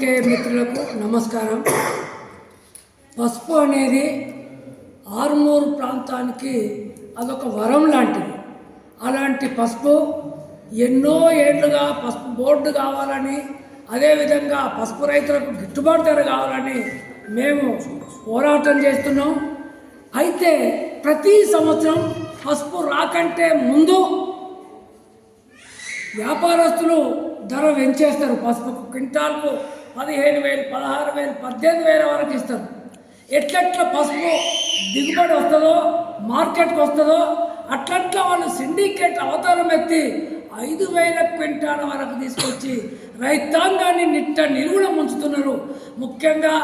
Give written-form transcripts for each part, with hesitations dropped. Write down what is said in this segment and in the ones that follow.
పాత్రికేయ మిత్రులకు నమస్కారం. పసుపు అనేది ఆర్మూరు ప్రాంతానికి అదొక వరం లాంటిది. అలాంటి పసుపు ఎన్నో ఏళ్ళుగా పసుపు బోర్డు కావాలని, అదేవిధంగా పసుపు రైతులకు గిట్టుబాటు ధర కావాలని మేము పోరాటం చేస్తున్నాం. అయితే ప్రతి సంవత్సరం పసుపు రాకంటే ముందు వ్యాపారస్తులు ధర పెంచేస్తారు. పసుపుకు క్వింటాల్కు 15,000, 16,000, 18,000 వరకు ఇస్తారు. ఎట్లెట్లా పసుపు దిగుబడి వస్తుందో, మార్కెట్కి వస్తుందో అట్లట్లా వాళ్ళు సిండికేట్ అవతారం ఎత్తి 5,000 క్వింటాల వరకు తీసుకొచ్చి రైతాంగాన్ని నిలువున ముంచుతున్నారు. ముఖ్యంగా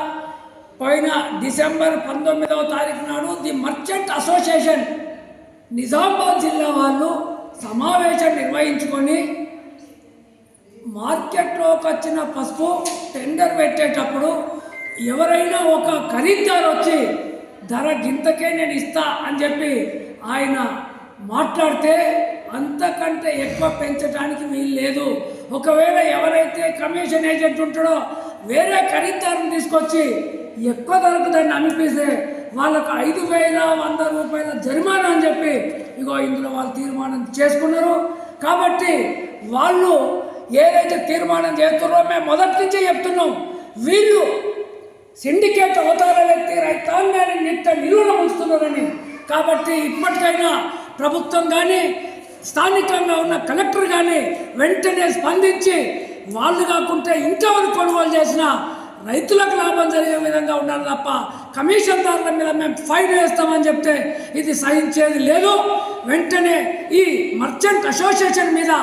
పోయిన డిసెంబర్ 19వ తారీఖు నాడు ది మర్చెంట్ అసోసియేషన్ నిజామాబాద్ జిల్లా వాళ్ళు సమావేశం నిర్వహించుకొని మార్కెట్లోకి వచ్చిన పసుపు టెండర్ పెట్టేటప్పుడు ఎవరైనా ఒక ఖరీదారు వచ్చి ధర గింతకే నేను ఇస్తా అని చెప్పి ఆయన మాట్లాడితే అంతకంటే ఎక్కువ పెంచడానికి వీలు లేదు. ఒకవేళ ఎవరైతే కమిషన్ ఏజెంట్ ఉంటాడో వేరే ఖరీదారుని తీసుకొచ్చి ఎక్కువ ధరకు దాన్ని అమ్మిపిస్తే వాళ్ళకు 5,100 రూపాయల జరిమానా అని చెప్పి ఇందులో వాళ్ళు తీర్మానం చేసుకున్నారు. కాబట్టి వాళ్ళు ఏదైతే తీర్మానం చేస్తున్నారో మేము మొదటి నుంచే చెప్తున్నాం, వీళ్ళు సిండికేట్ అవతారాలు ఎత్తి రైతాంగాన్ని నిలువున ఉంచుతున్నారని. కాబట్టి ఇప్పటికైనా ప్రభుత్వం కానీ స్థానికంగా ఉన్న కలెక్టర్ కానీ వెంటనే స్పందించి వాళ్ళు కాకుంటే ఇంకెవరు కొనుగోలు చేసినా రైతులకు లాభం జరిగే విధంగా ఉండాలి తప్ప కమిషన్దారుల మీద మేము ఫైన్ వేస్తామని చెప్తే ఇది సహించేది లేదు. వెంటనే ఈ మర్చెంట్ అసోసియేషన్ మీద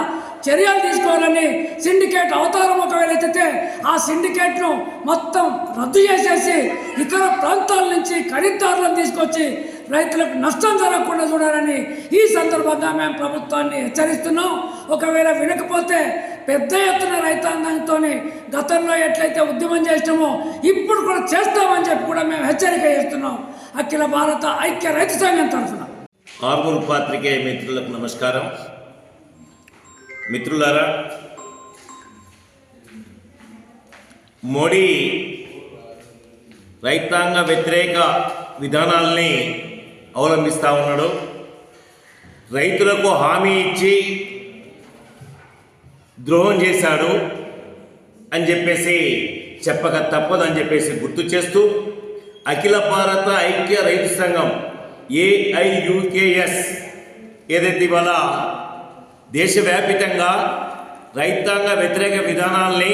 చర్యలు తీసుకోవాలని, సిండికేట్ అవతారం ఒకవేళ ఎత్తితే ఆ సిండికేట్ను మొత్తం రద్దు చేసేసి ఇతర ప్రాంతాల నుంచి ఖరీదారులను తీసుకొచ్చి రైతులకు నష్టం జరగకుండా చూడాలని ఈ సందర్భంగా మేము ప్రభుత్వాన్ని హెచ్చరిస్తున్నాం. ఒకవేళ వినకపోతే పెద్ద ఎత్తున రైతాంగంతో గతంలో ఎట్లయితే ఉద్యమం చేసినామో ఇప్పుడు కూడా చేస్తామని చెప్పి కూడా మేము హెచ్చరిక చేస్తున్నాం. అఖిల భారత ఐక్య రైతు సంఘం తరఫున ఆర్మూరు పాత్రికేయ మిత్రులకు నమస్కారం. మిత్రులారా, మోడీ రైతాంగ వ్యతిరేక విధానాల్ని అవలంబిస్తూ ఉన్నాడు. రైతులకు హామీ ఇచ్చి ద్రోహం చేశాడు అని చెప్పేసి చెప్పక తప్పదని చెప్పేసి గుర్తు చేస్తూ అఖిల భారత ఐక్య రైతు సంఘం AIUKS ఏదైతే ఇవాళ దేశవ్యాపితంగా రైతాంగ వ్యతిరేక విధానాల్ని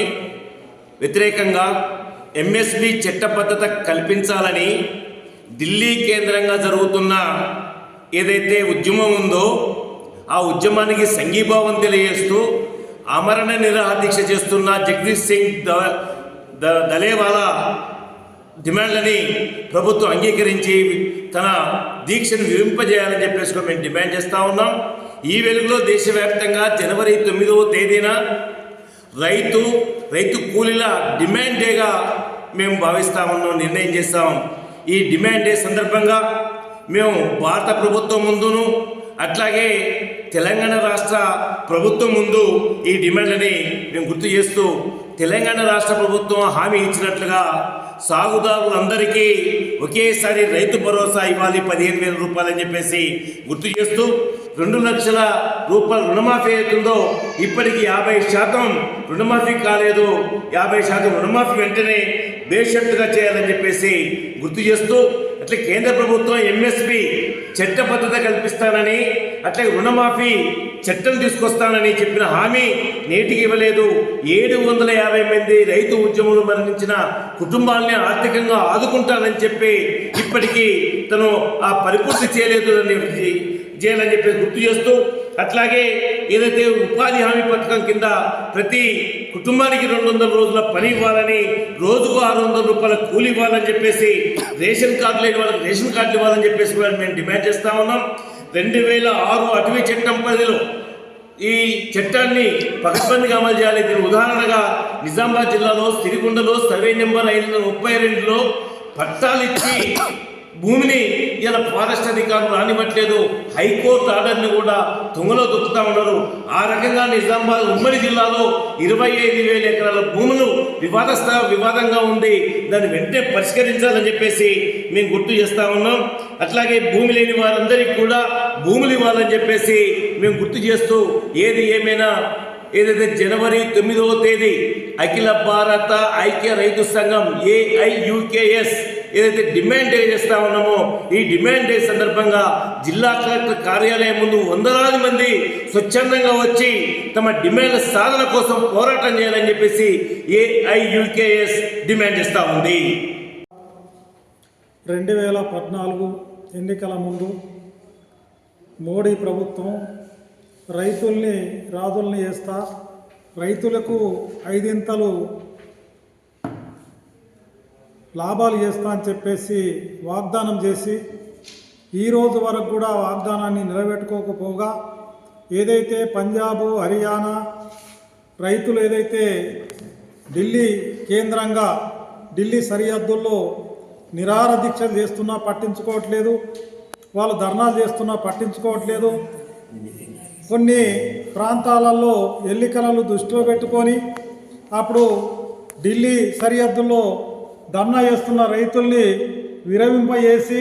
వ్యతిరేకంగా MSP చట్టబద్ధత కల్పించాలని ఢిల్లీ కేంద్రంగా జరుగుతున్న ఏదైతే ఉద్యమం ఉందో ఆ ఉద్యమానికి సంఘీభావం తెలియజేస్తూ ఆమరణ నిరాహార దీక్ష చేస్తున్న జగదీష్ సింగ్ దలేవాలా డిమాండ్లని ప్రభుత్వం అంగీకరించి తన దీక్షను విరింపజేయాలని చెప్పేసి మేము డిమాండ్ చేస్తూ ఉన్నాం. ఈ వెలుగులో దేశవ్యాప్తంగా జనవరి 9వ తేదీన రైతు కూలీల డిమాండ్ డేగా మేము భావిస్తూ ఉన్నాం, నిర్ణయం చేస్తాం. ఈ డిమాండ్ డే సందర్భంగా మేము భారత ప్రభుత్వం ముందును అట్లాగే తెలంగాణ రాష్ట్ర ప్రభుత్వం ముందు ఈ డిమాండ్లని మేము గుర్తు చేస్తూ తెలంగాణ రాష్ట్ర ప్రభుత్వం హామీ ఇచ్చినట్లుగా సాగుదారులందరికీ ఒకేసారి రైతు భరోసా ఇవ్వాలి 15,000 రూపాయలు అని చెప్పేసి గుర్తు చేస్తూ 2 లక్షల రూపాయల రుణమాఫీ అవుతుందో ఇప్పటికీ 50% రుణమాఫీ కాలేదు. 50% రుణమాఫీ వెంటనే బేషరతుగా చేయాలని చెప్పేసి గుర్తు చేస్తూ అట్లా కేంద్ర ప్రభుత్వం MSP చట్టబద్ధత కల్పిస్తానని అట్లాగే రుణమాఫీ చట్టం తీసుకొస్తానని చెప్పిన హామీ నేటికి ఇవ్వలేదు. 750 మంది రైతు ఉద్యమంలో మరణించిన కుటుంబాలని ఆర్థికంగా ఆదుకుంటానని చెప్పి ఇప్పటికీ తను ఆ పరిపూర్తి చేయాలని చెప్పి గుర్తు చేస్తూ అట్లాగే ఏదైతే ఉపాధి హామీ పథకం కింద ప్రతి కుటుంబానికి 200 రోజుల పని ఇవ్వాలని, రోజుకు 600 రూపాయల కూలి ఇవ్వాలని చెప్పేసి, రేషన్ కార్డు లేని వాళ్ళకి రేషన్ కార్డులు ఇవ్వాలని చెప్పేసి కూడా మేము డిమాండ్ చేస్తూ ఉన్నాం. 2006 అటవీ చట్టం పరిధిలో ఈ చట్టాన్ని పకడ్బందీగా అమలు చేయాలి. దీని ఉదాహరణగా నిజామాబాద్ జిల్లాలో సిరికొండలో సర్వే నెంబర్ 532లో పట్టాలు ఇచ్చి భూమిని ఇలా ఫారెస్ట్ అధికారులు రానివ్వట్లేదు, హైకోర్టు ఆర్డర్ని కూడా తుంగలో దొక్కుతా ఉన్నారు. ఆ రకంగా నిజామాబాద్ ఉమ్మడి జిల్లాలో 25,000 ఎకరాల భూములు వివాదంగా ఉంది. దాన్ని వెంటనే పరిష్కరించాలని చెప్పేసి మేము గుర్తు చేస్తా ఉన్నాం. అట్లాగే భూమి లేని వారందరికీ కూడా భూములు ఇవ్వాలని చెప్పేసి మేము గుర్తు చేస్తూ, ఏది ఏమైనా ఏదైతే జనవరి 9వ తేదీ అఖిల భారత ఐక్య రైతు సంఘం AIUKS ఏదైతే డిమాండ్ డే చేస్తా ఉన్నామో, ఈ డిమాండ్ డే సందర్భంగా జిల్లా కలెక్టర్ కార్యాలయం ముందు వందలాది మంది స్వచ్ఛందంగా వచ్చి తమ డిమాండ్ల సాధన కోసం పోరాటం చేయాలని చెప్పేసి AIUKS డిమాండ్ చేస్తూ ఉంది. 2014 ఎన్నికల ముందు మోడీ ప్రభుత్వం రైతుల్ని రాజుల్ని చేస్తా, రైతులకు 5 లాభాలు చేస్తా అని చెప్పేసి వాగ్దానం చేసి ఈరోజు వరకు కూడా వాగ్దానాన్ని నిలబెట్టుకోకపోగా, ఏదైతే పంజాబ్ హర్యానా రైతులు ఏదైతే ఢిల్లీ కేంద్రంగా ఢిల్లీ సరిహద్దుల్లో నిరాహార దీక్షలు చేస్తున్నా పట్టించుకోవట్లేదు, వాళ్ళు ధర్నాలు చేస్తున్నా పట్టించుకోవట్లేదు. కొన్ని ప్రాంతాలలో ఎన్నికలను దృష్టిలో పెట్టుకొని అప్పుడు ఢిల్లీ సరిహద్దుల్లో ధర్నా చేస్తున్న రైతుల్ని విరమింపజేసి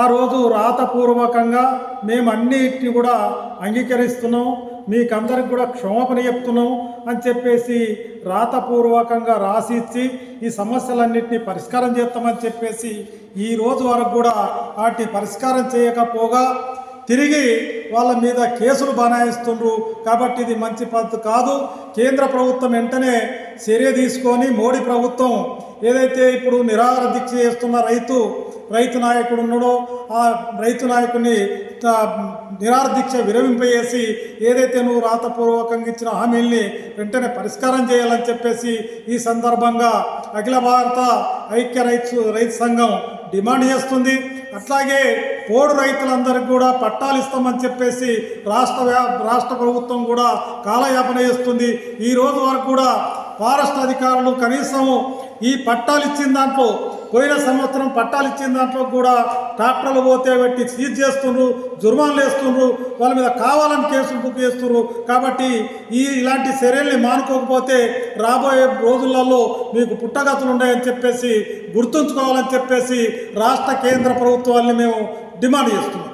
ఆ రోజు రాతపూర్వకంగా మేము అన్నిటిని కూడా అంగీకరిస్తున్నాం, మీకందరికి కూడా క్షమాపణ చెప్తున్నాం అని చెప్పేసి రాతపూర్వకంగా రాసి ఇచ్చి ఈ సమస్యలన్నింటినీ పరిష్కారం చేస్తామని చెప్పేసి ఈ రోజు వరకు కూడా వాటి పరిష్కారం చేయకపోగా తిరిగి వాళ్ళ మీద కేసులు బనాయిస్తుండ్రు. కాబట్టి ఇది మంచి పద్ధతి కాదు. కేంద్ర ప్రభుత్వం వెంటనే చర్య తీసుకొని మోడీ ప్రభుత్వం ఏదైతే ఇప్పుడు నిరాహార దీక్ష చేస్తున్న రైతు నాయకుడు ఉన్నాడో ఆ రైతు నాయకుడిని నిరాహార దీక్ష విరమింపజేసి ఏదైతే నువ్వు రాతపూర్వకంగా ఇచ్చిన హామీల్ని వెంటనే పరిష్కారం చేయాలని చెప్పేసి ఈ సందర్భంగా అఖిల భారత ఐక్య రైతు సంఘం డిమాండ్ చేస్తుంది. అట్లాగే పోడు రైతులందరికీ కూడా పట్టాలు ఇస్తామని చెప్పేసి రాష్ట్ర ప్రభుత్వం కూడా కాలయాపన చేస్తుంది. ఈ రోజు వరకు కూడా ఫారెస్ట్ అధికారులు కనీసం ఈ పట్టాలు ఇచ్చిన దాంట్లో పోయిన సంవత్సరం పట్టాలు ఇచ్చిన దాంట్లో కూడా ట్రాక్టర్లు పోతే పెట్టి సీజ్ చేస్తుండ్రు, జుర్మాన్లు వేస్తుండ్రు, వాళ్ళ మీద కావాలని కేసులు బుక్ చేస్తుండ్రు. కాబట్టి ఇలాంటి చర్యల్ని మానుకోకపోతే రాబోయే రోజులలో మీకు పుట్టగతులు ఉన్నాయని చెప్పేసి గుర్తుంచుకోవాలని చెప్పేసి రాష్ట్ర కేంద్ర ప్రభుత్వాన్ని మేము డిమాండ్ చేస్తున్నాం.